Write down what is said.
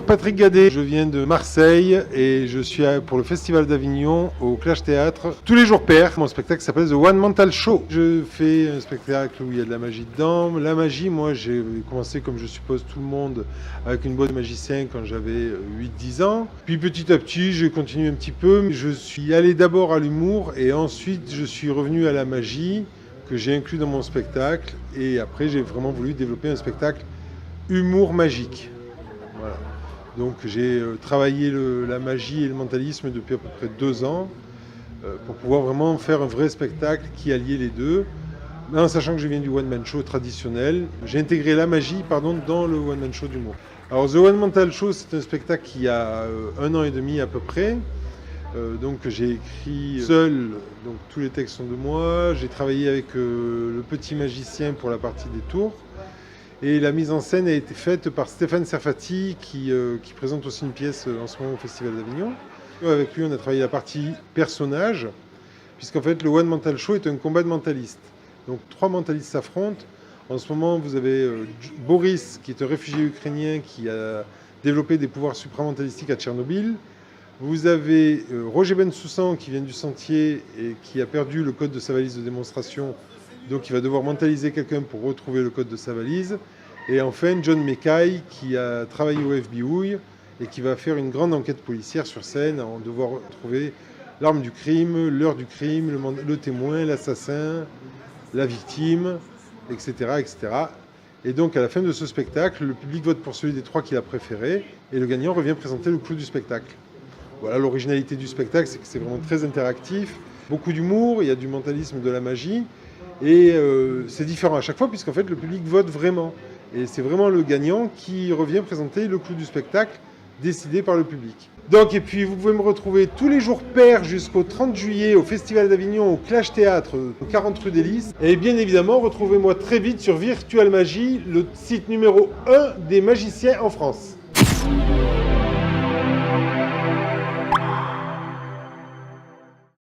Patrick Gadet, je viens de Marseille et je suis pour le Festival d'Avignon au Clash Théâtre tous les jours pairs. Mon spectacle s'appelle The One Mental Show. Je fais un spectacle où il y a de la magie dedans. La magie, moi j'ai commencé comme je suppose tout le monde avec une boîte de magicien quand j'avais 8-10 ans. Puis petit à petit j'ai continué un petit peu. Je suis allé d'abord à l'humour et ensuite je suis revenu à la magie que j'ai inclus dans mon spectacle. Et après j'ai vraiment voulu développer un spectacle humour magique. Voilà. Donc j'ai travaillé la magie et le mentalisme depuis à peu près 2 ans pour pouvoir vraiment faire un vrai spectacle qui alliait les deux. Mais en sachant que je viens du one-man show traditionnel, j'ai intégré la magie dans le one-man show d'humour. Alors The One Mental Show, c'est un spectacle qui a 1 an et demi à peu près. Donc j'ai écrit seul, donc tous les textes sont de moi. J'ai travaillé avec le petit magicien pour la partie des tours. Et la mise en scène a été faite par Stéphane Serfati qui présente aussi une pièce en ce moment au Festival d'Avignon. Avec lui, on a travaillé la partie personnage, puisqu'en fait, le One Mental Show est un combat de mentalistes. Donc 3 mentalistes s'affrontent. En ce moment, vous avez Boris, qui est un réfugié ukrainien qui a développé des pouvoirs supramentalistiques à Tchernobyl. Vous avez Roger Bensoussan, qui vient du Sentier et qui a perdu le code de sa valise de démonstration. Donc il va devoir mentaliser quelqu'un pour retrouver le code de sa valise. Et enfin, John Mackay, qui a travaillé au FBI et qui va faire une grande enquête policière sur scène en devoir retrouver l'arme du crime, l'heure du crime, le témoin, l'assassin, la victime, etc., etc. Et donc à la fin de ce spectacle, le public vote pour celui des 3 qu'il a préféré et le gagnant revient présenter le clou du spectacle. Voilà, l'originalité du spectacle, c'est que c'est vraiment très interactif. Beaucoup d'humour, il y a du mentalisme, de la magie. Et c'est différent à chaque fois puisqu'en fait le public vote vraiment. Et c'est vraiment le gagnant qui revient présenter le clou du spectacle décidé par le public. Donc et puis vous pouvez me retrouver tous les jours pairs jusqu'au 30 juillet au Festival d'Avignon au Clash Théâtre, 40 rue des Lys. Et bien évidemment, retrouvez-moi très vite sur Virtual Magie, le site numéro 1 des magiciens en France.